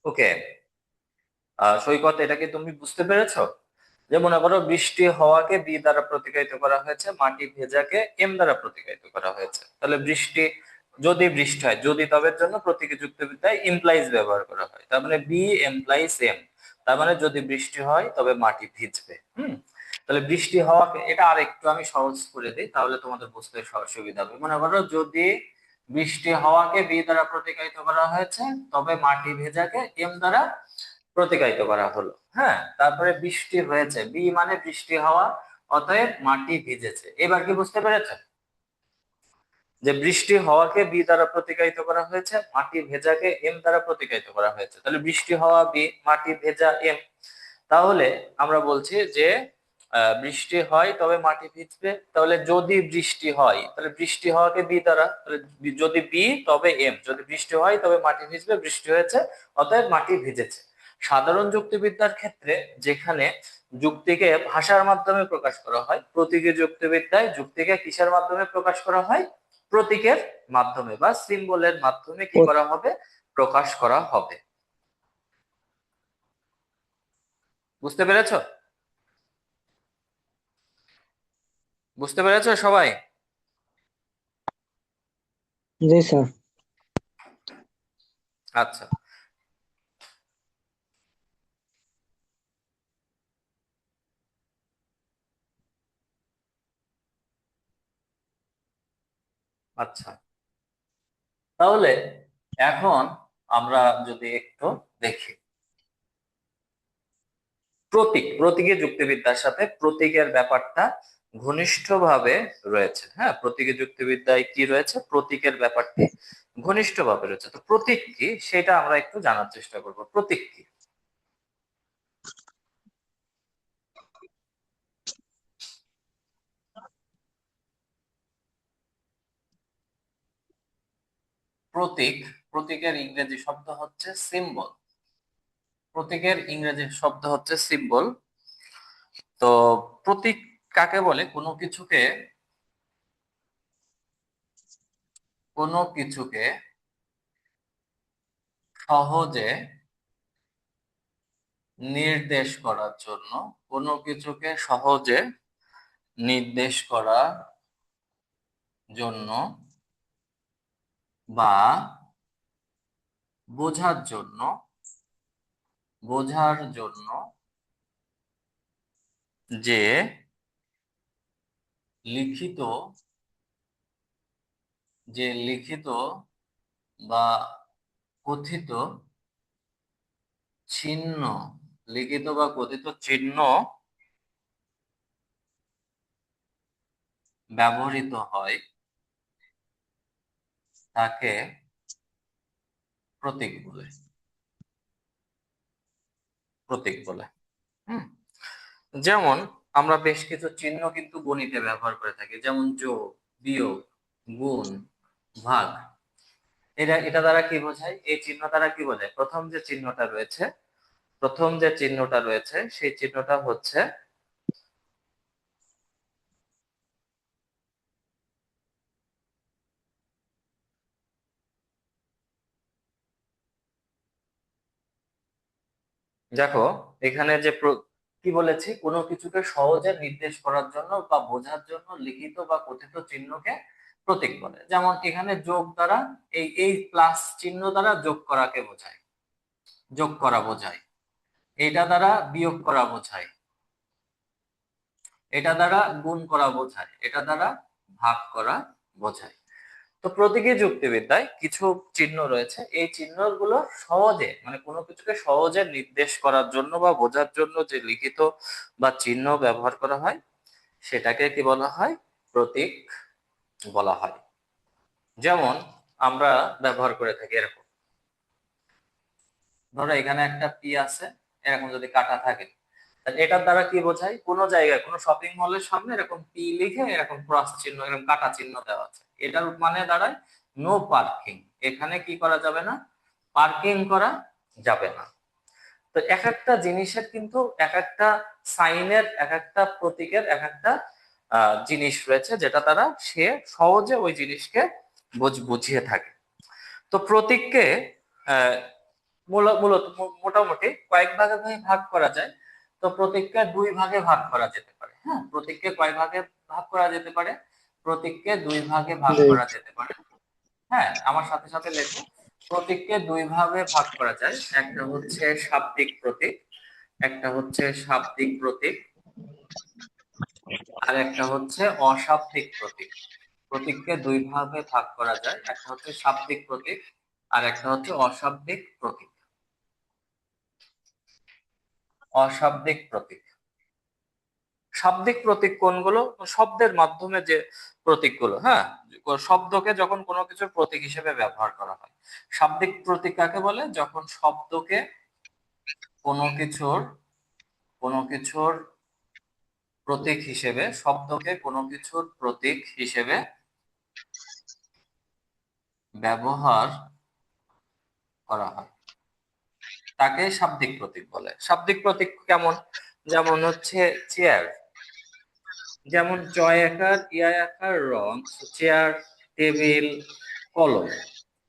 ওকে। সৈকত, এটা কি তুমি বুঝতে পেরেছো? যে মনে করো বৃষ্টি হওয়াকে বি দ্বারা প্রতিকায়িত করা হয়েছে, মাটি ভেজাকে এম দ্বারা প্রতিকায়িত করা হয়েছে। তাহলে বৃষ্টি, যদি বৃষ্টি হয়, যদি তবের জন্য প্রতীকী যুক্তিবিদ্যায় ইমপ্লাইজ ব্যবহার করা হয়। তার মানে বি এমপ্লাইজ এম। তার মানে যদি বৃষ্টি হয় তবে মাটি ভিজবে। তাহলে বৃষ্টি হওয়াকে, এটা আর একটু আমি সহজ করে দিই তাহলে তোমাদের বুঝতে সুবিধা হবে। মনে করো যদি বৃষ্টি হওয়াকে বি দ্বারা প্রতিকায়িত করা হয়েছে, তবে মাটি ভেজাকে এম দ্বারা প্রতিকায়িত করা হলো। হ্যাঁ, তারপরে বৃষ্টি হয়েছে, বি মানে বৃষ্টি হওয়া, অতএব মাটি ভিজেছে। এবার কি বুঝতে পেরেছে যে বৃষ্টি হওয়াকে বি দ্বারা প্রতিকায়িত করা হয়েছে, মাটি ভেজাকে এম দ্বারা প্রতিকায়িত করা হয়েছে। তাহলে বৃষ্টি হওয়া বি, মাটি ভেজা এম। তাহলে আমরা বলছি যে বৃষ্টি হয় তবে মাটি ভিজবে। তাহলে যদি বৃষ্টি হয়, তাহলে বৃষ্টি হওয়াকে বি দ্বারা, তাহলে যদি বি তবে এম, যদি বৃষ্টি হয় তবে মাটি ভিজবে, বৃষ্টি হয়েছে অতএব মাটি ভিজেছে। সাধারণ যুক্তিবিদ্যার ক্ষেত্রে যেখানে যুক্তিকে ভাষার মাধ্যমে প্রকাশ করা হয়, প্রতীকী যুক্তিবিদ্যায় যুক্তিকে কিসের মাধ্যমে প্রকাশ করা হয়? প্রতীকের মাধ্যমে বা সিম্বলের মাধ্যমে কি করা হবে? প্রকাশ করা হবে। বুঝতে পেরেছো? বুঝতে পেরেছো সবাই? জি স্যার। আচ্ছা। আচ্ছা, তাহলে এখন আমরা যদি একটু দেখি প্রতীকী যুক্তিবিদ্যার সাথে প্রতীকের ব্যাপারটা ঘনিষ্ঠভাবে রয়েছে। হ্যাঁ, প্রতীকী যুক্তিবিদ্যায় কি রয়েছে? প্রতীকের ব্যাপারটি ঘনিষ্ঠভাবে রয়েছে। তো প্রতীক কি সেটা আমরা একটু জানার চেষ্টা করব। প্রতীক কি? প্রতীক, প্রতীকের ইংরেজি শব্দ হচ্ছে সিম্বল। প্রতীকের ইংরেজি শব্দ হচ্ছে সিম্বল। তো প্রতীক কাকে বলে? কোনো কিছুকে সহজে নির্দেশ করার জন্য, কোনো কিছুকে সহজে নির্দেশ করার জন্য বা বোঝার জন্য, বোঝার জন্য যে লিখিত, লিখিত বা কথিত চিহ্ন, লিখিত বা কথিত চিহ্ন ব্যবহৃত হয়, তাকে প্রতীক বলে। প্রতীক বলে। হুম। যেমন আমরা বেশ কিছু চিহ্ন কিন্তু গণিতে ব্যবহার করে থাকি, যেমন যোগ, বিয়োগ, গুণ, ভাগ। এটা দ্বারা কি বোঝায়? এই চিহ্ন দ্বারা কি বোঝায়? প্রথম যে চিহ্নটা রয়েছে সেই চিহ্নটা হচ্ছে, দেখো এখানে যে কি বলেছি, কোনো কিছুকে সহজে নির্দেশ করার জন্য বা বোঝার জন্য লিখিত বা কথিত চিহ্নকে প্রতীক বলে। যেমন এখানে যোগ দ্বারা, এই প্লাস চিহ্ন দ্বারা যোগ করাকে বোঝায়, যোগ করা বোঝায়। এটা দ্বারা বিয়োগ করা বোঝায়, এটা দ্বারা গুণ করা বোঝায়, এটা দ্বারা ভাগ করা বোঝায়। তো প্রতীকী যুক্তিবিদ্যায় কিছু চিহ্ন রয়েছে, এই চিহ্নগুলো সহজে, মানে কোনো কিছুকে সহজে নির্দেশ করার জন্য বা বোঝার জন্য যে লিখিত বা চিহ্ন ব্যবহার করা হয়, সেটাকে কি বলা হয়? প্রতীক বলা হয়। যেমন আমরা ব্যবহার করে থাকি এরকম, ধরো এখানে একটা পি আছে, এরকম যদি কাটা থাকে, তাহলে এটার দ্বারা কি বোঝায়? কোনো জায়গায়, কোনো শপিং মলের সামনে এরকম পি লিখে এরকম ক্রস চিহ্ন, এরকম কাটা চিহ্ন দেওয়া আছে, এটার মানে দাঁড়ায় নো পার্কিং। এখানে কি করা যাবে না? পার্কিং করা যাবে না। তো এক একটা জিনিসের কিন্তু, এক একটা সাইনের, এক একটা প্রতীকের এক একটা জিনিস রয়েছে, যেটা তারা সে সহজে ওই জিনিসকে বুঝিয়ে থাকে। তো প্রতীককে মূলত মোটামুটি কয়েক ভাগে ভাগ করা যায়। তো প্রতীককে দুই ভাগে ভাগ করা যেতে পারে। হ্যাঁ, প্রতীককে কয় ভাগে ভাগ করা যেতে পারে? প্রতীককে দুই ভাগে ভাগ জি। করা যেতে পারে। হ্যাঁ, আমার সাথে সাথে লেখো। প্রতীককে দুই ভাগে ভাগ করা যায়, একটা হচ্ছে শাব্দিক প্রতীক, একটা হচ্ছে শাব্দিক প্রতীক, আর একটা হচ্ছে অশাব্দিক প্রতীক। প্রতীককে দুই ভাগে ভাগ করা যায়, একটা হচ্ছে শাব্দিক প্রতীক আর একটা হচ্ছে অশাব্দিক প্রতীক। অশাব্দিক প্রতীক, শাব্দিক প্রতীক কোনগুলো? শব্দের মাধ্যমে যে প্রতীকগুলো, হ্যাঁ, শব্দকে যখন কোনো কিছুর প্রতীক হিসেবে ব্যবহার করা হয়। শাব্দিক প্রতীক কাকে বলে? যখন শব্দকে কোনো কিছুর কোনো কিছুর প্রতীক হিসেবে, শব্দকে কোনো কিছুর প্রতীক হিসেবে ব্যবহার করা হয়, তাকে শাব্দিক প্রতীক বলে। শাব্দিক প্রতীক কেমন? যেমন হচ্ছে চেয়ার, যেমন জয় আকার, ইয়া আকার, রং, চেয়ার, টেবিল, কলম।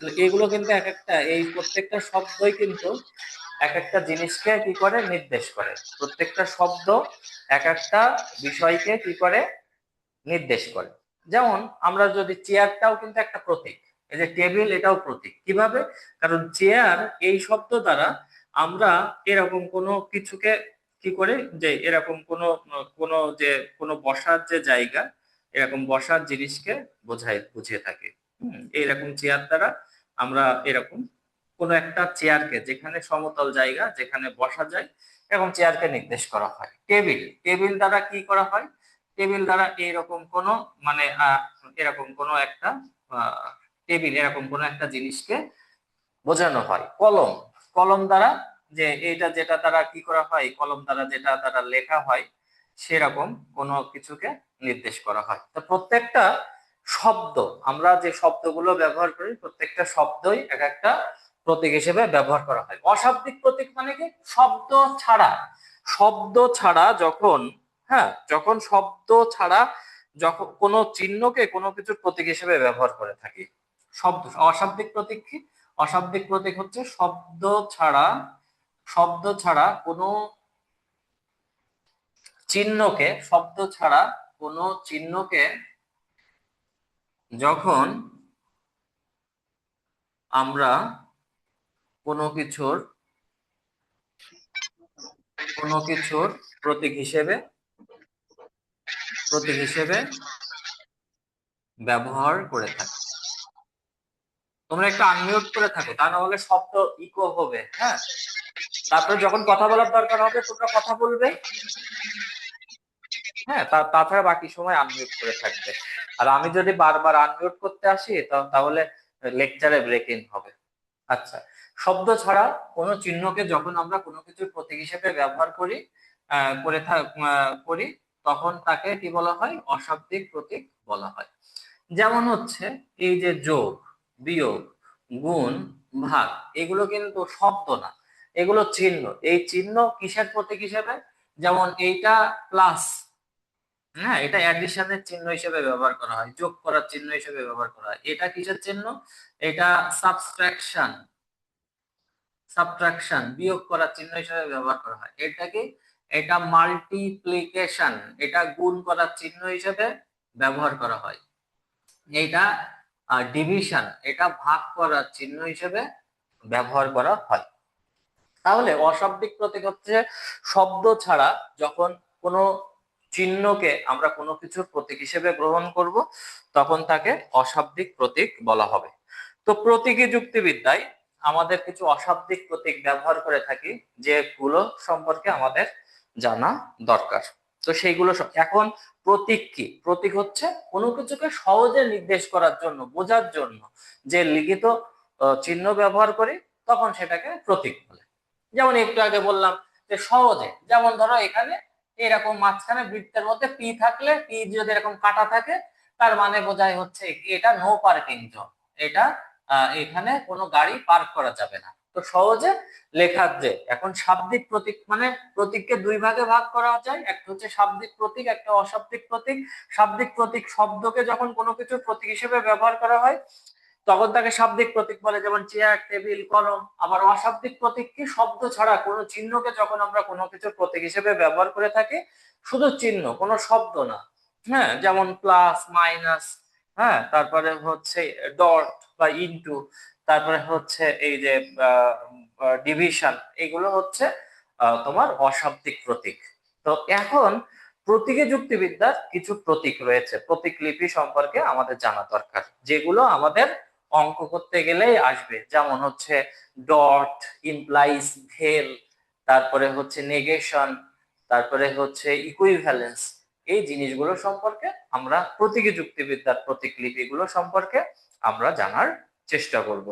তো এগুলো কিন্তু এক একটা, এই প্রত্যেকটা শব্দই কিন্তু এক একটা জিনিসকে কি করে নির্দেশ করে। প্রত্যেকটা শব্দ এক একটা বিষয়কে কি করে নির্দেশ করে। যেমন আমরা যদি চেয়ারটাও কিন্তু একটা প্রতীক, এই যে টেবিল এটাও প্রতীক। কিভাবে? কারণ চেয়ার এই শব্দ দ্বারা আমরা এরকম কোনো কিছুকে কি করে, যে এরকম কোনো যে কোনো বসার যে জায়গা, এরকম বসার জিনিসকে বুঝিয়ে থাকি। এইরকম চেয়ার দ্বারা আমরা এরকম কোনো একটা চেয়ারকে, যেখানে সমতল জায়গা যেখানে বসা যায়, এরকম চেয়ারকে নির্দেশ করা হয়। টেবিল, টেবিল দ্বারা কি করা হয়? টেবিল দ্বারা এইরকম কোনো মানে এরকম কোনো একটা আহ, টেবিল এরকম কোনো একটা জিনিসকে বোঝানো হয়। কলম, কলম দ্বারা যে এটা যেটা দ্বারা কি করা হয়, কলম দ্বারা যেটা দ্বারা লেখা হয়, সেরকম কোনো কিছুকে নির্দেশ করা হয়। তো প্রত্যেকটা শব্দ, আমরা যে শব্দগুলো ব্যবহার করি, প্রত্যেকটা শব্দই এক একটা প্রতীক হিসেবে ব্যবহার করা হয়। অশাব্দিক প্রতীক মানে কি? শব্দ ছাড়া, শব্দ ছাড়া যখন, হ্যাঁ, যখন শব্দ ছাড়া যখন কোনো চিহ্নকে কোনো কিছুর প্রতীক হিসেবে ব্যবহার করে থাকি। শব্দ, অশাব্দিক প্রতীক কি? অশাব্দিক প্রতীক হচ্ছে শব্দ ছাড়া কোনো চিহ্নকে, শব্দ ছাড়া কোনো চিহ্নকে যখন আমরা কোনো কিছুর প্রতীক হিসেবে ব্যবহার করে থাকি। তোমরা একটু আনমিউট করে থাকো, তা না হলে শব্দ ইকো হবে। হ্যাঁ, তারপরে যখন কথা বলার দরকার হবে তোমরা কথা বলবে। হ্যাঁ, তাছাড়া বাকি সময় আনমিউট করে থাকবে। আর আমি যদি বারবার আনমিউট করতে আসি তাহলে লেকচারে ব্রেক ইন হবে। আচ্ছা, শব্দ ছাড়া কোনো চিহ্নকে যখন আমরা কোনো কিছুর প্রতীক হিসেবে ব্যবহার করি, করি, তখন তাকে কি বলা হয়? অশাব্দিক প্রতীক বলা হয়। যেমন হচ্ছে এই যে যোগ, বিয়োগ, গুণ, ভাগ, এগুলো কিন্তু শব্দ না, এগুলো চিহ্ন। এই চিহ্ন কিসের প্রতীক হিসেবে? যেমন এইটা প্লাস, হ্যাঁ, এটা অ্যাডিশনের চিহ্ন হিসেবে ব্যবহার করা হয়, যোগ করার চিহ্ন হিসেবে ব্যবহার করা হয়। এটা কিসের চিহ্ন? এটা সাবট্রাকশন, বিয়োগ করার চিহ্ন হিসেবে ব্যবহার করা হয়। এটা কি? এটা মাল্টিপ্লিকেশন, এটা গুণ করার চিহ্ন হিসেবে ব্যবহার করা হয়। এটা ডিভিশন, এটা ভাগ করার চিহ্ন হিসেবে ব্যবহার করা হয়। তাহলে অশাব্দিক প্রতীক হচ্ছে শব্দ ছাড়া যখন কোনো চিহ্নকে আমরা কোনো কিছুর প্রতীক হিসেবে গ্রহণ করব, তখন তাকে অশাব্দিক প্রতীক বলা হবে। তো প্রতীকী যুক্তিবিদ্যায় আমাদের কিছু অশাব্দিক প্রতীক ব্যবহার করে থাকি, যেগুলো সম্পর্কে আমাদের জানা দরকার। তো সেইগুলো এখন প্রতীক কি? প্রতীক হচ্ছে কোনো কিছুকে সহজে নির্দেশ করার জন্য, বোঝার জন্য যে লিখিত চিহ্ন ব্যবহার করি, তখন সেটাকে প্রতীক বলে। যেমন একটু আগে বললাম যে সহজে, যেমন ধরো এখানে এরকম মাঝখানে বৃত্তের মধ্যে পি থাকলে, পি যদি এরকম কাটা থাকে, তার মানে বোঝায় হচ্ছে কি এটা নো পার্কিং জোন, এটা এখানে কোনো গাড়ি পার্ক করা যাবে না। তো সহজে লেখার যে, এখন শাব্দিক প্রতীক মানে প্রতীককে দুই ভাগে ভাগ করা যায়, একটা হচ্ছে শাব্দিক প্রতীক, একটা অশাব্দিক প্রতীক। শাব্দিক প্রতীক শব্দকে যখন কোনো কিছুর প্রতীক হিসেবে ব্যবহার করা হয়, তখন তাকে শাব্দিক প্রতীক বলে, যেমন চেয়ার, টেবিল, কলম। আবার অশাব্দিক প্রতীক কি? শব্দ ছাড়া কোনো চিহ্নকে যখন আমরা কোনো কিছুর প্রতীক হিসেবে ব্যবহার করে থাকি, শুধু চিহ্ন, কোনো শব্দ না। হ্যাঁ, যেমন প্লাস, মাইনাস, হ্যাঁ, তারপরে হচ্ছে ডট বা ইনটু, তারপরে হচ্ছে এই যে ডিভিশন, এগুলো হচ্ছে তোমার অশাব্দিক প্রতীক। তো এখন প্রতীকী যুক্তিবিদ্যার কিছু প্রতীক রয়েছে, প্রতীক লিপি সম্পর্কে আমাদের জানা দরকার, যেগুলো আমাদের অঙ্ক করতে গেলেই আসবে। যেমন হচ্ছে ডট, ইমপ্লাইজ, ভেল, তারপরে হচ্ছে নেগেশন, তারপরে হচ্ছে ইকুইভ্যালেন্স। এই জিনিসগুলো সম্পর্কে আমরা প্রতীকী যুক্তিবিদ্যার প্রতীক লিপিগুলো সম্পর্কে আমরা জানার চেষ্টা করব।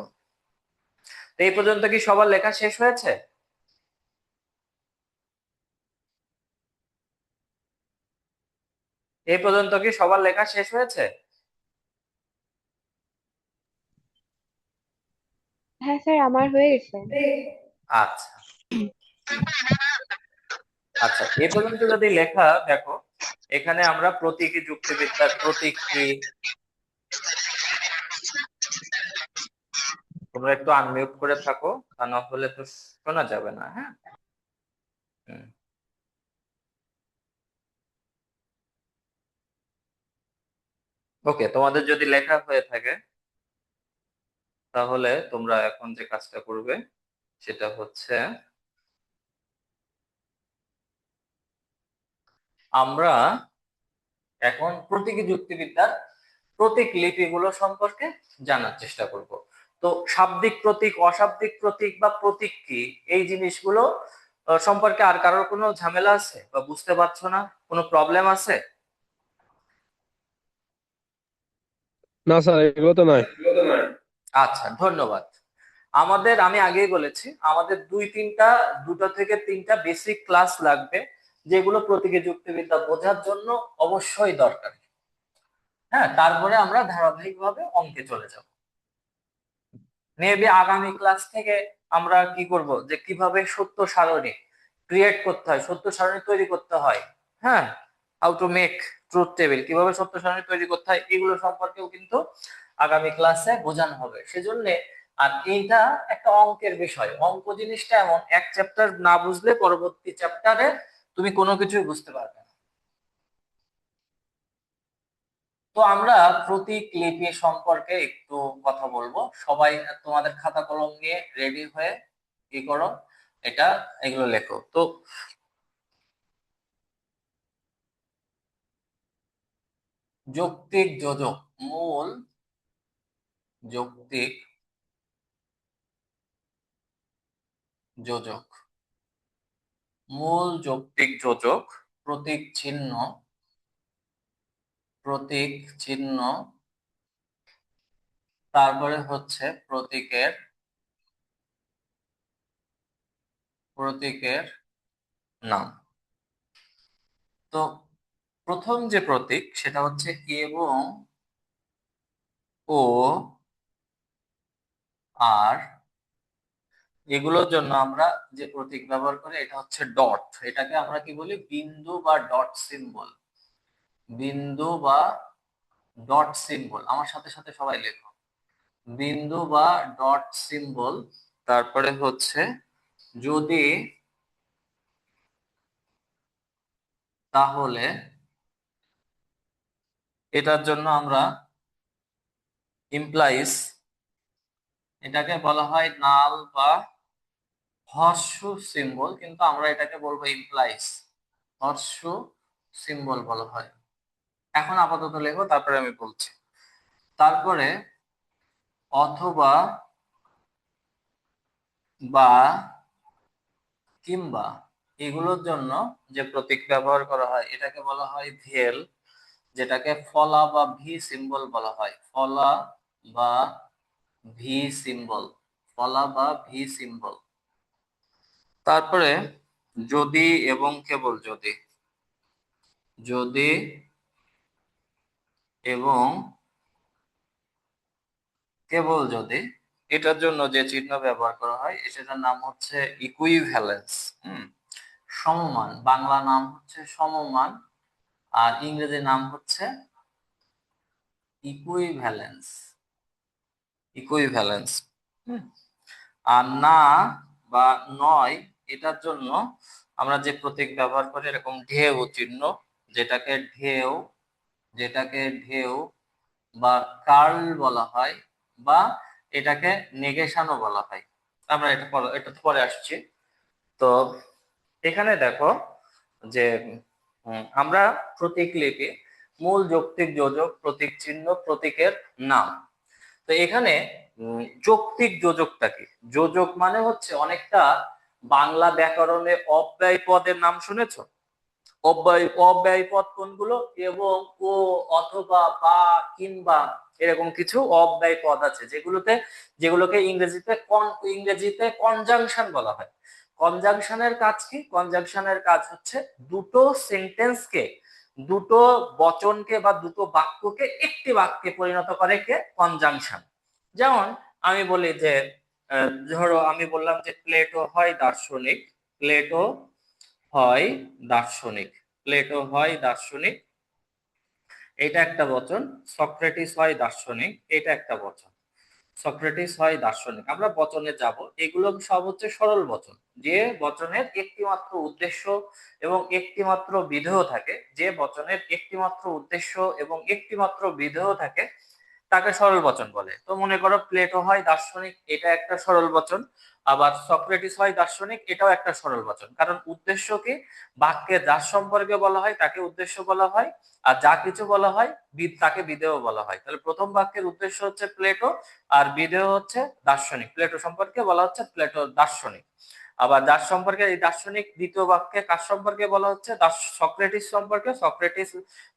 তো এই পর্যন্ত কি সবার লেখা শেষ হয়েছে? এই পর্যন্ত কি সবার লেখা শেষ হয়েছে? হ্যাঁ স্যার, আমার হয়ে গেছে। আচ্ছা, আচ্ছা, এ পর্যন্ত যদি লেখা দেখো, এখানে আমরা প্রতীকী যুক্তিবিদ্যার প্রতীক কি, তোমরা একটু আনমিউট করে থাকো, তা না হলে তো শোনা যাবে না। হ্যাঁ, হুম। ওকে, তোমাদের যদি লেখা হয়ে থাকে তাহলে তোমরা এখন যে কাজটা করবে সেটা হচ্ছে, আমরা এখন প্রতীকী যুক্তিবিদ্যার প্রতীক লিপিগুলো সম্পর্কে জানার চেষ্টা করব। তো শাব্দিক প্রতীক, অশাব্দিক প্রতীক বা প্রতীক কি, এই জিনিসগুলো সম্পর্কে আর কারোর কোনো ঝামেলা আছে বা বুঝতে পারছো না, কোনো প্রবলেম আছে? না স্যার, এগুলো তো নাই। আচ্ছা, ধন্যবাদ। আমি আগেই বলেছি, আমাদের দুটো থেকে তিনটা বেসিক ক্লাস লাগবে, যেগুলো প্রতীকী যুক্তিবিদ্যা বোঝার জন্য অবশ্যই দরকার। হ্যাঁ, তারপরে আমরা ধারাবাহিকভাবে অঙ্কে চলে যাব। মেবি আগামী ক্লাস থেকে আমরা কি করব, যে কিভাবে সত্য সারণী ক্রিয়েট করতে হয়, সত্য সারণী তৈরি করতে হয়, হ্যাঁ, how to make truth table, কিভাবে সত্য সারণী তৈরি করতে হয়, এগুলো সম্পর্কেও কিন্তু আগামী ক্লাসে বোঝানো হবে। সেজন্য, আর এইটা একটা অঙ্কের বিষয়, অঙ্ক জিনিসটা এমন, এক চ্যাপ্টার না বুঝলে পরবর্তী চ্যাপ্টারে তুমি কোনো কিছুই বুঝতে পারবে না। তো আমরা প্রতীক লিপি সম্পর্কে একটু কথা বলবো। সবাই তোমাদের খাতা কলম নিয়ে রেডি হয়ে কি করো, এটা এগুলো লেখো তো। যৌক্তিক যোজক, মূল যৌক্তিক যোজক, মূল যৌক্তিক যোজক, প্রতীক চিহ্ন, প্রতীক চিহ্ন, তারপরে হচ্ছে প্রতীকের নাম। তো প্রথম যে প্রতীক সেটা হচ্ছে এবং, ও, আর, এগুলোর জন্য আমরা যে প্রতীক ব্যবহার করি এটা হচ্ছে ডট। এটাকে আমরা কি বলি? বিন্দু বা ডট সিম্বল। বিন্দু বা ডট সিম্বল, আমার সাথে সাথে সবাই লেখো, বিন্দু বা ডট সিম্বল। তারপরে হচ্ছে যদি, তাহলে, এটার জন্য আমরা ইমপ্লাইজ, এটাকে বলা হয় নাল বা হর্স্য সিম্বল, কিন্তু আমরা এটাকে বলবো ইমপ্লাইজ, হর্স্য সিম্বল বলা হয়। এখন আপাতত লেখো, তারপরে আমি বলছি। তারপরে অথবা, বা, কিংবা, এগুলোর জন্য যে প্রতীক ব্যবহার করা হয় এটাকে বলা হয় ভেল, যেটাকে ফলা বা ভি সিম্বল বলা হয়। ফলা বা ভি সিম্বল, ফলা বা ভি সিম্বল। তারপরে যদি এবং কেবল যদি, যদি এবং কেবল যদি, এটার জন্য যে চিহ্ন ব্যবহার করা হয় সেটার নাম হচ্ছে ইকুইভ্যালেন্স। সমমান, বাংলা নাম হচ্ছে সমমান, আর ইংরেজি নাম হচ্ছে ইকুইভ্যালেন্স। ইকুইভ্যালেন্স। আর না বা নয় এটার জন্য আমরা যে প্রতীক ব্যবহার করি এরকম ঢেউ চিহ্ন, যেটাকে ঢেউ যেটাকে ঢেউ বা কার্ল বলা হয়, বা এটাকে নেগেশনও বলা হয়। আমরা এটা তো পরে আসছি। তো এখানে দেখো যে আমরা প্রতীক লিপি মূল, যৌক্তিক, যোজক, প্রতীক চিহ্ন, প্রতীকের নাম। তো এখানে যৌক্তিক যোজকটা কি? যোজক মানে হচ্ছে অনেকটা বাংলা ব্যাকরণে অব্যয় পদের নাম শুনেছো? অব্যয় পদ কোনগুলো? এবং, ও, অথবা, বা, কিংবা, এরকম কিছু অব্যয় পদ আছে যেগুলোকে ইংরেজিতে কনজাংশন বলা হয়। কনজাংশনের কাজ কি? কনজাংশনের কাজ হচ্ছে দুটো সেন্টেন্সকে, দুটো বচনকে বা দুটো বাক্যকে একটি বাক্যে পরিণত করে কে? কনজাংশন। যেমন আমি বলি যে ধরো আমি বললাম যে প্লেটো হয় দার্শনিক, প্লেটো হয় দার্শনিক, প্লেটো হয় দার্শনিক, এটা একটা বচন। সক্রেটিস হয় দার্শনিক, এটা একটা বচন। সক্রেটিস হয় দার্শনিক। আমরা বচনে যাব, এগুলো সব হচ্ছে সরল বচন, যে বচনের একটি মাত্র উদ্দেশ্য এবং একটি মাত্র বিধেয় থাকে। যে বচনের একটি মাত্র উদ্দেশ্য এবং একটি মাত্র বিধেয় থাকে তাকে সরল বচন বলে। তো মনে করো প্লেটো হয় দার্শনিক, এটা একটা সরল বচন। আবার সক্রেটিস হয় দার্শনিক, এটাও একটা সরল বচন। কারণ উদ্দেশ্য কি? বাক্যে যার সম্পর্কে বলা হয় তাকে উদ্দেশ্য বলা হয়, আর যা কিছু বলা হয় তাকে বিধেয় বলা হয়। তাহলে প্রথম বাক্যের উদ্দেশ্য হচ্ছে প্লেটো, আর বিধেয় হচ্ছে দার্শনিক। প্লেটো সম্পর্কে বলা হচ্ছে প্লেটো দার্শনিক। আবার যার সম্পর্কে এই দার্শনিক, দ্বিতীয় বাক্যে কার সম্পর্কে বলা হচ্ছে? সক্রেটিস সম্পর্কে, সক্রেটিস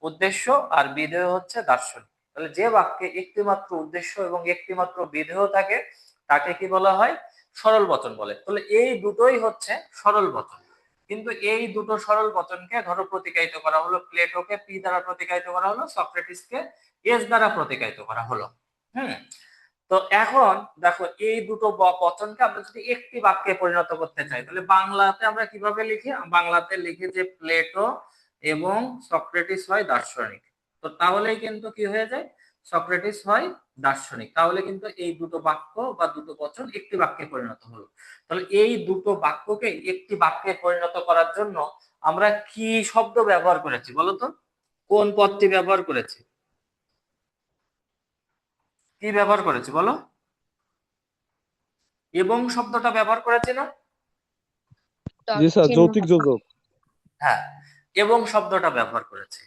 উদ্দেশ্য, আর বিধেয় হচ্ছে দার্শনিক। তাহলে যে বাক্যে একটি মাত্র উদ্দেশ্য এবং একটি মাত্র বিধেয় থাকে তাকে কি বলা হয়? সরল বচন বলে। তাহলে এই দুটোই হচ্ছে সরল বচন। কিন্তু এই দুটো সরল বচনকে ধরো প্রতিকায়িত করা হলো, প্লেটোকে পি দ্বারা প্রতিকায়িত করা হলো, সক্রেটিসকে এস দ্বারা প্রতিকায়িত করা হলো। হুম। তো এখন দেখো এই দুটো বচনকে আমরা যদি একটি বাক্যে পরিণত করতে চাই তাহলে বাংলাতে আমরা কিভাবে লিখি? বাংলাতে লিখি যে প্লেটো এবং সক্রেটিস হয় দার্শনিক। তো তাহলেই কিন্তু কি হয়ে যায়? সক্রেটিস হয় দার্শনিক। তাহলে কিন্তু এই দুটো বাক্য বা দুটো বচন একটি বাক্যে পরিণত হলো। তাহলে এই দুটো বাক্যকে একটি বাক্যে পরিণত করার জন্য আমরা কি শব্দ ব্যবহার করেছি বলতো? কোন পদটি ব্যবহার করেছি? কি ব্যবহার করেছি বলো? এবং শব্দটা ব্যবহার করেছি না? জি স্যার, চিহ্ন। যৌতিক যোজক। হ্যাঁ, এবং শব্দটা ব্যবহার করেছি।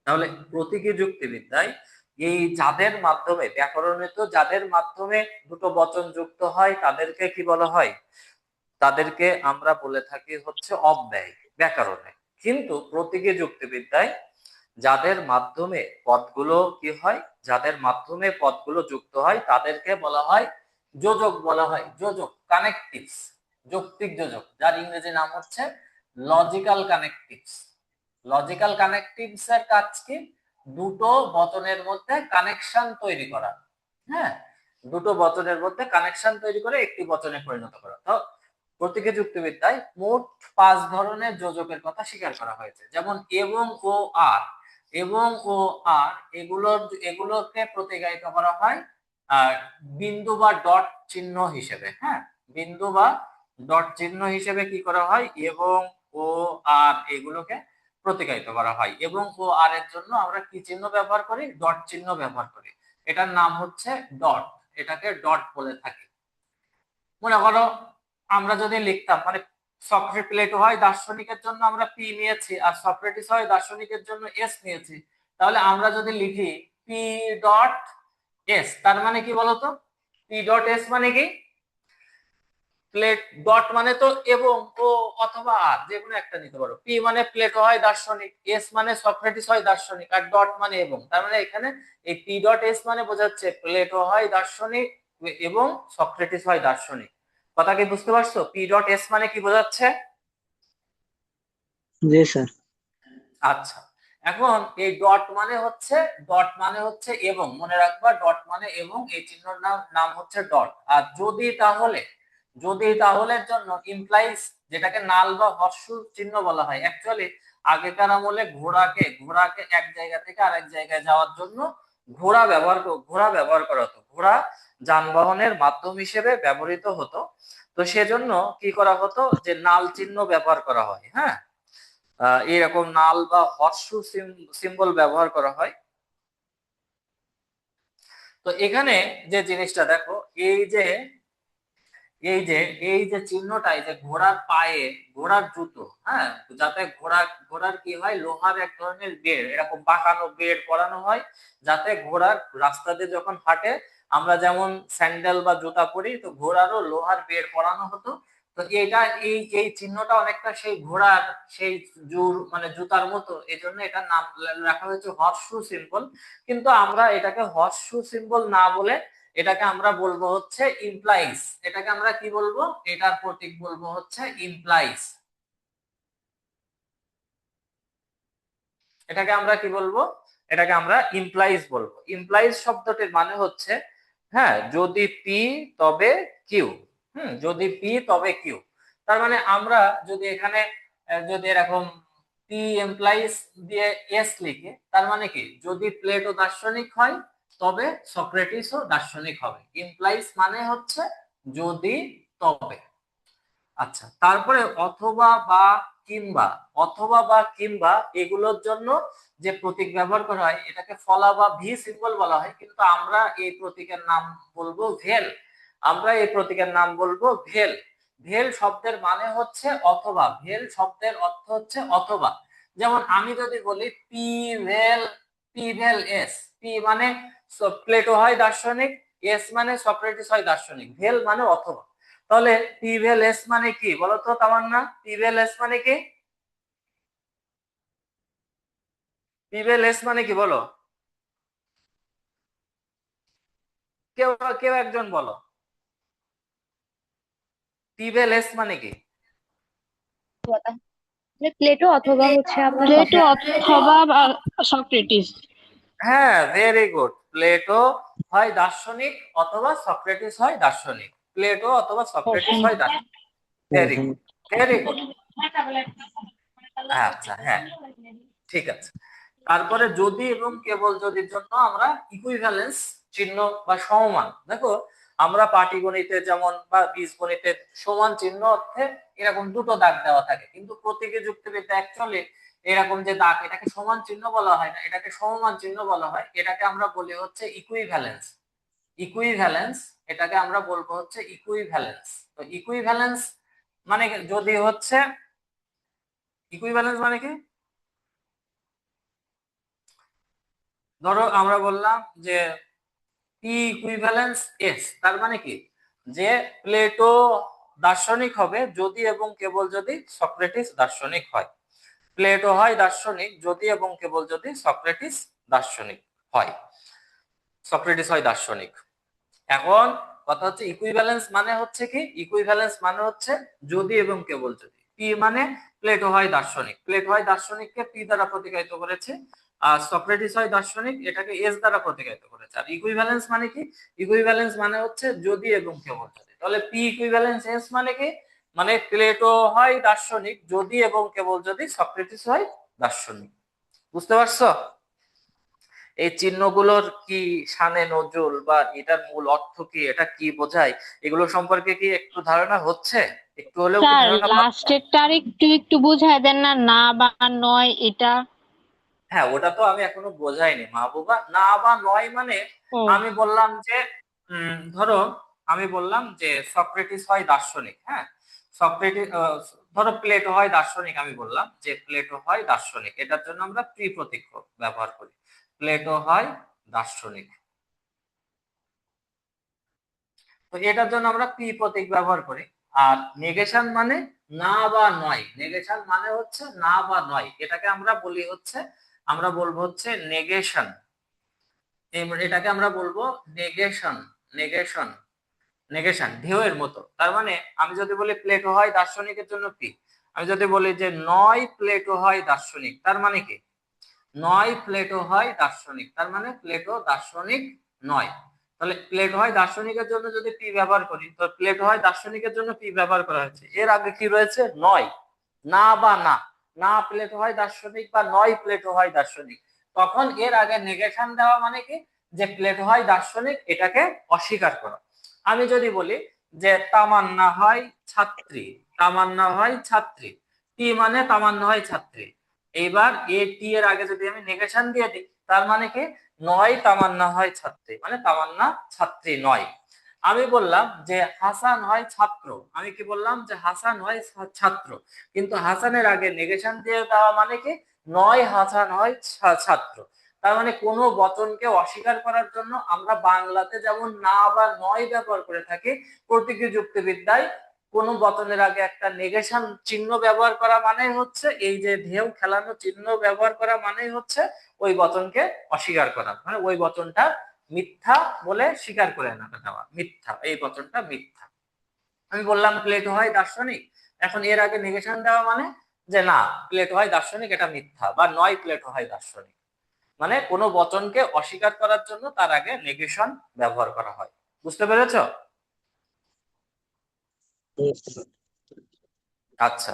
তাহলে প্রতীকী যুক্তিবিদ্যায় এই যাদের মাধ্যমে, ব্যাকরণে তো যাদের মাধ্যমে দুটো বচন যুক্ত হয় তাদেরকে কি বলা হয়? তাদেরকে আমরা বলে থাকি হচ্ছে অব্যয় ব্যাকরণে। কিন্তু প্রতীকী যুক্তিবিদ্যায় যাদের মাধ্যমে পদগুলো কি হয়, যাদের মাধ্যমে পদগুলো যুক্ত হয় তাদেরকে বলা হয় যোজক, বলা হয় যোজক, কানেকটিভস, যৌক্তিক যোজক, যার ইংরেজি নাম হচ্ছে লজিক্যাল কানেকটিভস। লজিক্যাল কানেকটিভস এর কাজ কি? দুটো বচনের মধ্যে কানেকশন তৈরি করা। হ্যাঁ, দুটো বচনের মধ্যে কানেকশন তৈরি করে একটি বচনে পরিণত করা। তো প্রতীকী যুক্তিবিদ্যায় মোট 5 ধরনের যোজকের কথা স্বীকার করা হয়েছে। যেমন এবং, ও, আর। এবং, ও, আর এগুলোকে প্রতীকায়িত করা হয় আর বিন্দু বা ডট চিহ্ন হিসেবে। হ্যাঁ, বিন্দু বা ডট চিহ্ন হিসেবে কি করা হয়? এবং, ও, আর এগুলোকে প্রতীকায়িত করা হয়। এবং, ও, আর এর জন্য আমরা কি চিহ্ন ব্যবহার করি? ডট চিহ্ন ব্যবহার করি। এটার নাম হচ্ছে ডট, এটাকে ডট বলে থাকি। মনে করো আমরা যদি লিখতাম মানে প্লেটো হয় দার্শনিকের জন্য আমরা পি নিয়েছি, আর সক্রেটিস হয় দার্শনিকের জন্য এস নিয়েছি। তাহলে আমরা যদি লিখি পি ডট এস, তার মানে কি বলতো? পি ডট এস মানে কি? প্লেট ডট মানে তো এবং, ও, অথবা আর, যে কোনো একটা নিতে পারো। পি মানে প্লেটো হয় দার্শনিক, এস মানে সক্রেটিস হয় দার্শনিক, আর ডট মানে এবং। তার মানে এখানে এই পি ডট এস মানে বোঝাচ্ছে প্লেটো হয় দার্শনিক এবং সক্রেটিস হয় দার্শনিক। কথা কি বুঝতে পারছো? পি ডট এস মানে কি বোঝাচ্ছে? জি স্যার। আচ্ছা, এখন এই ডট মানে হচ্ছে এবং, মনে রাখবা ডট মানে এবং, এই চিহ্নর নাম নাম হচ্ছে ডট। আর যদি তাহলে জন্য ইমপ্লাইজ, যেটাকে নাল বা হর্ষু চিহ্ন বলা হয়। অ্যাকচুয়ালি আগেকার আমলে ঘোড়াকে এক জায়গা থেকে আরেক জায়গায় যাওয়ার জন্য ঘোড়া ব্যবহার করা হতো। ঘোড়া যানবাহনের মাধ্যম হিসেবে ব্যবহৃত হতো। তো সেজন্য কি করা হতো, যে নাল চিহ্ন ব্যবহার করা হয়। হ্যাঁ, এরকম নাল বা হর্ষু সিম্বল ব্যবহার করা হয়। তো এখানে যে জিনিসটা দেখো, এই যে এই যে এই যে চিহ্নটা, এই যে ঘোড়ার পায়ে ঘোড়ার জুতো, হ্যাঁ, যাতে ঘোড়ার কি হয়, লোহার এক ধরনের বেড়, এরকম বাঁকানো বেড় পরানো হয়, যাতে ঘোড়ার রাস্তা দিয়ে যখন হাঁটে, আমরা যেমন স্যান্ডেল বা জুতা পরি, তো ঘোড়ারও লোহার বেড় পরানো হতো। তো এটা এই এই চিহ্নটা অনেকটা সেই ঘোড়ার সেই মানে জুতার মতো, এই জন্য এটার নাম রাখা হয়েছে হর্সশু সিম্বল। কিন্তু আমরা এটাকে হর্সশু সিম্বল না বলে এটাকে আমরা বলবো হচ্ছে ইমপ্লাইজ। এটাকে আমরা কি বলবো, এটার প্রতীক বলবো হচ্ছে ইমপ্লাইজ। এটাকে আমরা কি বলবো, এটাকে আমরা ইমপ্লাইজ বলবো। ইমপ্লাইজ শব্দটির মানে হচ্ছে, হ্যাঁ, যদি পি তবে কিউ। যদি পি তবে কিউ, তার মানে আমরা যদি এখানে যদি এরকম পি এমপ্লাইজ দিয়ে এস লিখে, তার মানে কি, যদি প্লেটো দার্শনিক হয় তবে সক্রেটিসও দার্শনিক হবে। ইমপ্লাইজ মানে হচ্ছে যদি, তবে। আচ্ছা, তারপরে অথবা বা কিংবা, অথবা বা কিংবা এগুলোর জন্য যে প্রতীক ব্যবহার করা হয় এটাকে ফলা বা ভি সিম্বল বলা হয়, কিন্তু আমরা এই প্রতীকের নাম বলবো ভেল। আমরা এই প্রতীকের নাম বলবো ভেল। ভেল শব্দের মানে হচ্ছে অথবা, ভেল শব্দের অর্থ হচ্ছে অথবা। যেমন আমি যদি বলি পি ভেল, পি ভেল এস, পি মানে প্লেটো হয় দার্শনিক, এস মানে সক্রেটিস হয় দার্শনিক, ভেল মানে অথবা। তাহলে পিভেল এস মানে কি বলতো তামান্না, পিভেল এস মানে কি, পিভেল এস মানে কি বলো, কেউ কেউ একজন বলো, পিভেল এস মানে কি? প্লেটো অথবা হচ্ছে আপনার প্লেটো সক্রেটিস। অথবা সক্রেটিস। হ্যাঁ, ভেরি গুড। প্লেটো হয় দার্শনিক অথবা সক্রেটিস হয় দার্শনিক, প্লেটো অথবা সক্রেটিস হয় দার্শনিক। Very good, very good. আচ্ছা, হ্যাঁ, ঠিক আছে। তারপরে যদি এবং কেবল যদির জন্য আমরা ইকুইভ্যালেন্স চিহ্ন বা সমমান, দেখো আমরা পাটিগণিতে যেমন বা বীজগণিতে সমান চিহ্ন অর্থে এরকম দুটো দাগ দেওয়া থাকে, কিন্তু প্রতীকী যুক্তিবিদ্যা অ্যাকচুয়ালি এরকম যে দাগ, এটাকে সমান চিহ্ন বলা হয় না, এটাকে সমমান চিহ্ন বলা হয়। এটাকে আমরা বলি হচ্ছে ইকুইভ্যালেন্স। ইকুইভ্যালেন্স, এটাকে আমরা বলবো হচ্ছে ইকুইভ্যালেন্স। তো ইকুইভ্যালেন্স মানে যদি হচ্ছে, ইকুইভ্যালেন্স মানে কি, ধরো আমরা বললাম যে পি ইকুইভ্যালেন্স এস, তার মানে কি, যে প্লেটো দার্শনিক হবে যদি এবং কেবল যদি সক্রেটিস দার্শনিক হয়। প্লেটো হয় দার্শনিক যদি এবং কেবল যদি সক্রেটিস দার্শনিক হয়, সক্রেটিস হয় দার্শনিক। এখন কথা হচ্ছে ইকুইভ্যালেন্স মানে হচ্ছে কি, ইকুইভ্যালেন্স মানে হচ্ছে যদি এবং কেবল যদি। পি মানে প্লেটো হয় দার্শনিক, প্লেটো হয় দার্শনিককে পি দ্বারা প্রতিনিধিত্ব করেছে, আর সক্রেটিস হয় দার্শনিক, এটাকে এস দ্বারা প্রতিনিধিত্ব করেছে। আর ইকুইভ্যালেন্স মানে কি, ইকুইভ্যালেন্স মানে হচ্ছে যদি এবং কেবল যদি। তাহলে পি ইকুইভ্যালেন্স এস মানে কি, মানে প্লেটো হয় দার্শনিক যদি এবং কেবল যদি সক্রেটিস হয় দার্শনিক। বুঝতে পারছো এই চিহ্নগুলোর কি শানে নজরুল বা এটার মূল অর্থ কি, এটা কি বোঝায়, এগুলো সম্পর্কে কি একটু ধারণা হচ্ছে, একটু হলেও কি স্যার ধারণা লাস্টেরটা আর একটু একটু বুঝায় দেন না, না বা নয় এটা। হ্যাঁ, ওটা তো আমি এখনো বোঝাইনি মাহবুবা। না বা নয় মানে ও আমি বললাম যে ধরো আমি বললাম যে সক্রেটিস হয় দার্শনিক, হ্যাঁ, সক্রেটিস ধরো প্লেটো হয় দার্শনিক, আমি বললাম যে প্লেটো হয় দার্শনিক, এটার জন্য আমরা প্রি প্রতীক ব্যবহার করি, প্লেটো হয় দার্শনিক। তো এটার জন্য আমরা পি প্রতীক ব্যবহার করি। আর নেগেশন মানে না বা নয়, নেগেশন মানে হচ্ছে না বা নয়, এটাকে আমরা বলি হচ্ছে, আমরা বলবো হচ্ছে নেগেশন। এটাকে আমরা বলবো নেগেশন, নেগেশন, নেগেশন ঢেউয়ের মতো। তার মানে আমি যদি বলি প্লেটো হয় দার্শনিকের জন্য পি, আমি যদি বলি যে নয় প্লেটো হয় দার্শনিক, তার মানে কি, নয় প্লেটো হয় দার্শনিক, তার মানে প্লেটো দার্শনিক নয়। তাহলে প্লেটো হয় দার্শনিকের জন্য যদি পি ব্যবহার করি, তো প্লেটো হয় দার্শনিকের জন্য পি ব্যবহার করা হয়েছে, এর আগে কি রয়েছে, নয়, না বা না, না প্লেটো হয় দার্শনিক বা নয় প্লেটো হয় দার্শনিক, তখন এর আগে নেগেশন দেওয়া মানে কি, যে প্লেটো হয় দার্শনিক এটাকে অস্বীকার করা। আমি যদি বলি যে তামান্না হয় ছাত্রী, তামান্না হয় ছাত্রী, টি মানে তামান্না হয় ছাত্রী, এইবার এ টি এর আগে যদি আমি নেগেশন দিয়ে দিই তার মানে কি নয় তামান্না হয় ছাত্রী, মানে তামান্না ছাত্রী নয়। আমি বললাম যে হাসান হয় ছাত্র, আমি কি বললাম যে হাসান হয় ছাত্র, কিন্তু হাসানের আগে নেগেশন দিয়ে দেওয়া মানে কি নয় হাসান হয় ছাত্র। তার মানে কোনো বচনকে অস্বীকার করার জন্য আমরা বাংলাতে যেমন না বা নয় ব্যবহার করে থাকি, প্রতীকী যুক্তিবিদ্যায় কোন বচনের আগে একটা নেগেশন চিহ্ন ব্যবহার করা মানে হচ্ছে এই যে ঢেউ খেলানো চিহ্ন ব্যবহার করা মানে হচ্ছে ওই বচনকে অস্বীকার করা, মানে ওই বচনটা মিথ্যা বলে স্বীকার করে নেওয়া, মিথ্যা, এই বচনটা মিথ্যা। আমি বললাম প্লেটো হয় দার্শনিক, এখন এর আগে নেগেশন দেওয়া মানে যে না প্লেটো হয় দার্শনিক এটা মিথ্যা, বা নয় প্লেটো হয় দার্শনিক, মানে কোনো বচনকে অস্বীকার করার জন্য তার আগে নেগেশন ব্যবহার করা হয়। বুঝতে পেরেছো? আচ্ছা,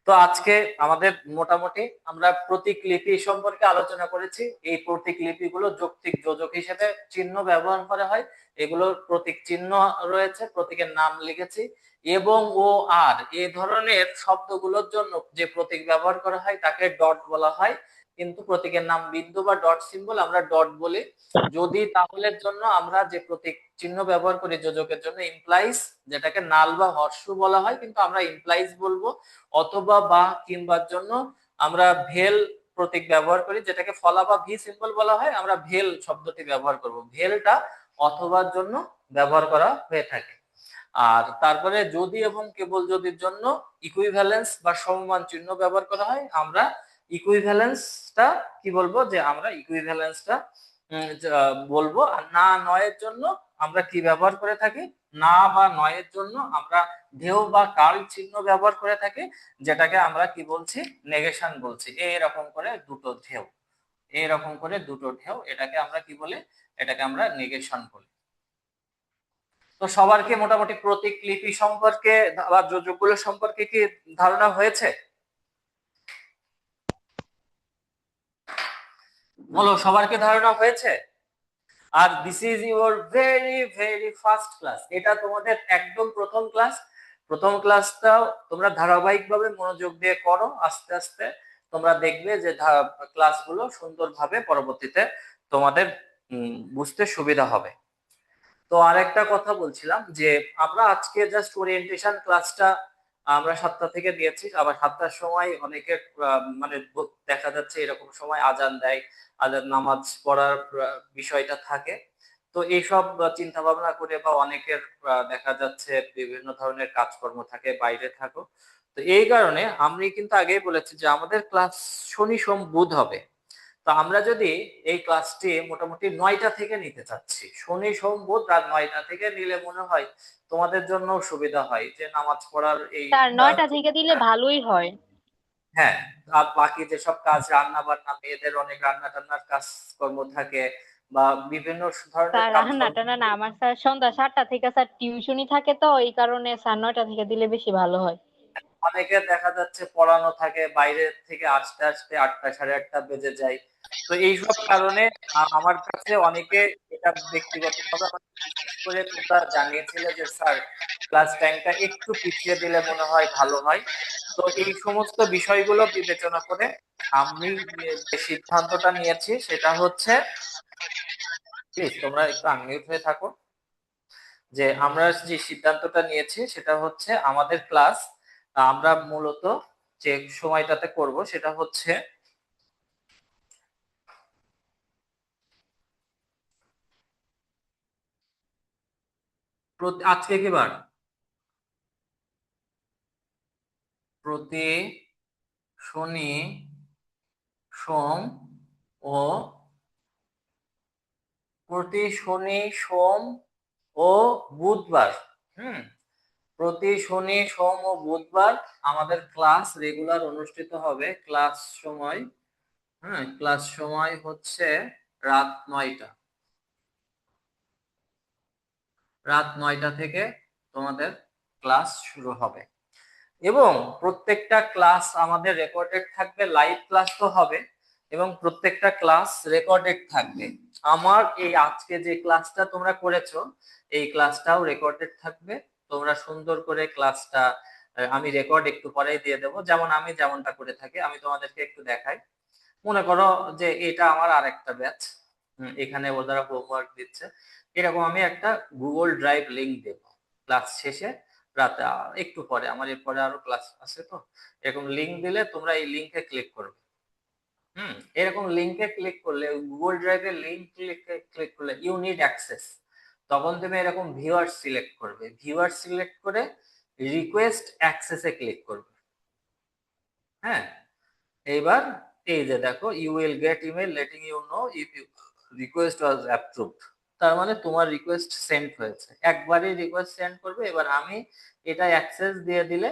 তো আজকে আমাদের মোটামুটি আমরা প্রতীকলিপি সম্পর্কে আলোচনা করেছি। এই প্রতীকলিপিগুলো যৌক্তিক যোজক হিসেবে চিহ্ন ব্যবহার করা হয়, এগুলোর প্রতীক চিহ্ন রয়েছে, প্রতীকের নাম লিখেছি। এবং ও আর এই ধরনের শব্দগুলোর জন্য যে প্রতীক ব্যবহার করা হয় তাকে ডট বলা হয়, কিন্তু প্রতীকের নাম বিন্দু বা ডট সিম্বল আমরা ডট বলি। যদি তাহলের জন্য আমরা যে প্রতীক চিহ্ন ব্যবহার করি যোজকের জন্য ইমপ্লাইজ, যেটাকে নাল বা হর্ষু বলা হয় কিন্তু আমরা ইমপ্লাইজ বলবো, অথবা বা কিংবার জন্য আমরা ভেল প্রতীক ব্যবহার করি, যেটাকে ফলা বা ভি সিম্বল বলা হয়, আমরা ভেল শব্দটি ব্যবহার করব, ভেলটা অথবার জন্য ব্যবহার করা হয়ে থাকে। আর তারপরে যদি এবং কেবল যদির জন্য ইকুইভ্যালেন্স বা সমমান চিহ্ন ব্যবহার করা হয়, আমরা ইকুইভ্যালেন্সটা কি বলবো যে আমরা ইকুইভ্যালেন্সটা বলবো। আর না নয়ের জন্য আমরা কি ব্যবহার করে থাকি, না বা নয়ের জন্য আমরা ঢেউ বা কাল চিহ্ন ব্যবহার করে থাকি, যেটাকে আমরা কি বলছি নেগেশন বলছি। এরকম করে দুটো ঢেউ, এরকম করে দুটো ঢেউ, এটাকে আমরা কি বলি, এটাকে আমরা নেগেশন বলি। তো সবার কি মোটামুটি প্রতীক লিপি সম্পর্কে বা যোজকগুলো সম্পর্কে কি ধারণা হয়েছে? বলো, সবার কি ধারণা হয়েছে? আর this is your very very first class, এটা তোমাদের একদম প্রথম ক্লাস। প্রথম ক্লাসটাও তোমরা ধারাবাহিকভাবে মনোযোগ দিয়ে করো, আস্তে আস্তে তোমরা দেখবে যে ক্লাসগুলো সুন্দরভাবে পরবর্তীতে তোমাদের বুঝতে সুবিধা হবে। তো আরেকটা কথা বলছিলাম যে আমরা আজকে জাস্ট ওরিয়েন্টেশন ক্লাসটা আমরা 7টা থেকে দিয়েছি, আবার 7টার সময় অনেকের মানে দেখা যাচ্ছে এরকম সময় আজান দেয়, আজান নামাজ পড়ার বিষয়টা থাকে। তো এইসব চিন্তা ভাবনা করে বা অনেকের দেখা যাচ্ছে বিভিন্ন ধরনের কাজকর্ম থাকে, বাইরে থাকো, তো এই কারণে আমি কিন্তু আগেই বলেছি যে আমাদের ক্লাস শনি সোম বুধ হবে। তো আমরা যদি এই ক্লাসটি মোটামুটি 9টা থেকে নিতে চাচ্ছি, শনি সোম বুধ রাত 9টা থেকে নিলে মনে হয় তোমাদের জন্য সুবিধা হয়, যে নামাজ পড়ার এই স্যার 9টা থেকে দিলে ভালোই হয়। হ্যাঁ, আর বাকি যেসব কাজ রান্না বান্না, মেয়েদের অনেক রান্না টান্নার কাজকর্ম থাকে বা বিভিন্ন ধরনের স্যার রান্না কাজকর্ম, টান্না না, আমার স্যার সন্ধ্যা 7টা থেকে স্যার টিউশনই থাকে, তো এই কারণে স্যার 9টা থেকে দিলে বেশি ভালো হয়। অনেকে দেখা যাচ্ছে পড়ানো থাকে, বাইরে থেকে আসতে আসতে 8টা সাড়ে 8টা বেজে যায়। তো এইসব কারণে আমার কাছে অনেকে এটা ব্যক্তিগতভাবে আমাকে জিজ্ঞেস করে তোমরা জানিয়েছিলে যে স্যার ক্লাস টাইমটা একটু পিছিয়ে দিলে মনে হয় ভালো হয়। তো এই সমস্ত বিষয়গুলো বিবেচনা করে আমি যে সিদ্ধান্তটা নিয়েছি সেটা হচ্ছে, প্লিজ তোমরা একটু আনমিউট হয়ে থাকো, যে আমরা যে সিদ্ধান্তটা নিয়েছি সেটা হচ্ছে আমাদের ক্লাস আমরা মূলত যে সময়টাতে করব সেটা হচ্ছে আজকে কি বার, প্রতি শনি সোম ও প্রতি শনি সোম ও বুধবার, হুম, প্রতি শনি সোম ও বুধবার আমাদের ক্লাস রেগুলার অনুষ্ঠিত হবে। ক্লাস সময়, হ্যাঁ ক্লাস সময় হচ্ছে রাত 9টা, রাত 9টা থেকে তোমাদের ক্লাস শুরু হবে। এবং প্রত্যেকটা ক্লাস আমাদের রেকর্ডেড থাকবে, লাইভ ক্লাস তো হবে, এবং প্রত্যেকটা ক্লাস রেকর্ডেড থাকবে। আমার এই আজকে যে ক্লাসটা তোমরা করেছো এই ক্লাসটাও রেকর্ডেড থাকবে। তোমরা সুন্দর করে ক্লাসটা আমি রেকর্ড একটু পরেই দিয়ে দেবো, যেমন আমি যেমনটা করে থাকি। আমি তোমাদেরকে একটু দেখাই। মনে করো যে এটা আমার আরেকটা ব্যাচ, এখানে ওরা হোমওয়ার্ক দিচ্ছে, এরকম আমি একটা গুগল ড্রাইভ লিংক দেব ক্লাস শেষে, রাতে একটু পরে, আমার এরপরে আরো ক্লাস আছে, তো এরকম লিংক দিলে তোমরা এই লিংকে ক্লিক করবে। এরকম লিংকে ক্লিক করলে, গুগল ড্রাইভের লিংক ক্লিক করলে ইউ নিড অ্যাক্সেস, তখন তুমি এরকম ভিউয়ার সিলেক্ট করবে, ভিউয়ার সিলেক্ট করে রিকোয়েস্ট অ্যাক্সেসে ক্লিক করবে। হ্যাঁ, এইবার এই যে দেখো, you will get email letting you know if you request was approved. তার মানে তোমার রিকোয়েস্ট সেন্ড হয়েছে, একবারই রিকোয়েস্ট সেন্ড করবে। এবার আমি এটা অ্যাক্সেস দিয়ে দিলে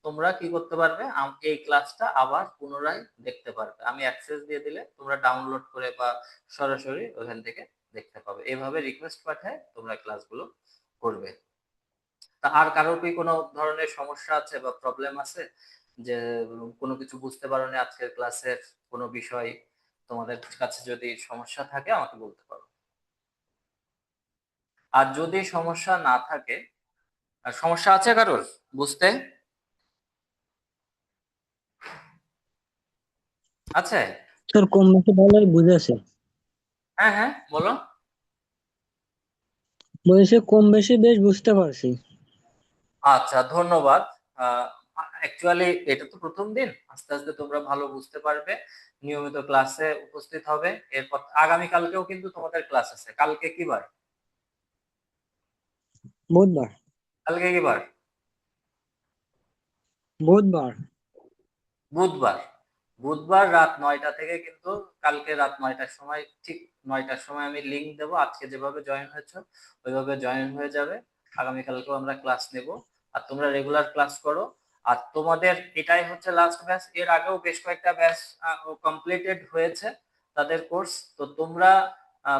তোমরা কি করতে পারবে, এই ক্লাসটা আবার পুনরায় দেখতে পারবে। আমি অ্যাক্সেস দিয়ে দিলে তোমরা ডাউনলোড করে বা সরাসরি ওখান থেকে দেখতে পাবে। এভাবে রিকোয়েস্ট পাঠায় তোমরা ক্লাসগুলো করবে। তা আর কারোর কি কোনো ধরনের সমস্যা আছে বা প্রবলেম আছে, যে কোনো কিছু বুঝতে পারোনি আজকের ক্লাসের কোনো বিষয়? তোমাদের কাছে যদি সমস্যা থাকে আমাকে বলতে পারো। আর যদি সমস্যা না থাকে, আর সমস্যা আছে কারোর বুঝতে আছে? স্যার কম বেশি ভালোই বুঝেছে। হ্যাঁ হ্যাঁ, বলো। বলেছে কম বেশি বেশ বুঝতে পারছি। আচ্ছা, ধন্যবাদ। অ্যাকচুয়ালি এটা তো প্রথম দিন, আস্তে আস্তে তোমরা ভালো বুঝতে পারবে, নিয়মিত ক্লাসে উপস্থিত হবে। এরপর আগামীকালকেও কিন্তু তোমাদের ক্লাস আছে। কালকে কি বার? বুধবার। কালকে কি বার? বুধবার। বুধবার। বুধবার রাত 9টা থেকে কিন্তু, কালকে রাত 9টার সময়, ঠিক 9টার সময় আমি লিংক দেবো। আজকে যেভাবে জয়েন হয়েছো ওইভাবে জয়েন হয়ে যাবে। আগামীকালকেও আমরা ক্লাস নেব। আর তোমরা রেগুলার ক্লাস করো। আর তোমাদের এটাই হচ্ছে লাস্ট ব্যাচ। এর আগেও বেশ কয়েকটা ব্যাচ কমপ্লিটেড হয়েছে তাদের কোর্স। তো তোমরা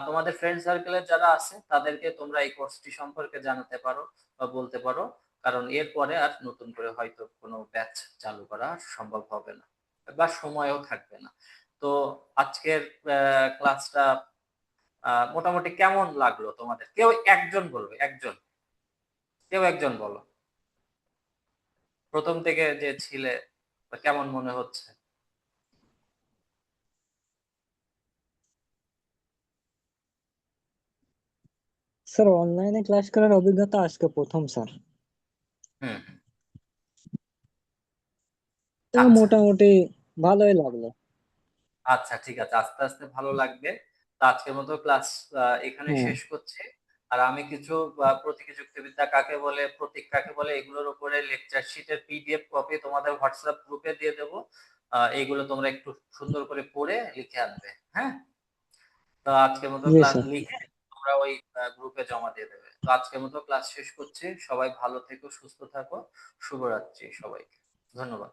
তোমাদের ফ্রেন্ড সার্কেলের যারা আছে তাদেরকে তোমরা এই কোর্সটি সম্পর্কে জানাতে পারো বা বলতে পারো, কারণ এরপরে আর নতুন করে হয়তো কোনো ব্যাচ চালু করা সম্ভব হবে না বা সময়ও থাকবে না। তো আজকের ক্লাসটা মোটামুটি কেমন লাগলো তোমাদের? কেউ একজন বলবে, একজন, কেউ একজন বলো, প্রথম থেকে যে ছিলে বা কেমন মনে হচ্ছে? স্যার অনলাইনে ক্লাস করার অভিজ্ঞতা আজকে প্রথম স্যার। হুম। তো আচ্ছা মোটামুটি ভালোই লাগলো। আচ্ছা, ঠিক আছে, আস্তে আস্তে ভালো লাগবে। তো আজকের মতো ক্লাস এখানে হ্যাঁ। শেষ করছি। আর আমি কিছু প্রতীকী যুক্তিবিদ্যা কাকে বলে, প্রতীক কাকে বলে, এগুলোর উপরে লেকচার শিটের পিডিএফ কপি তোমাদের হোয়াটসঅ্যাপ গ্রুপে দিয়ে দেবো। এইগুলো তোমরা একটু সুন্দর করে পড়ে লিখে আনবে। হ্যাঁ, তো আজকের মতো জি ক্লাস স্যার। লিখে তোমরা ওই গ্রুপে জমা দিয়ে দেবে। তো আজকের মতো ক্লাস শেষ করছি। সবাই ভালো থেকো, সুস্থ থাকো। শুভরাত্রি সবাইকে। ধন্যবাদ।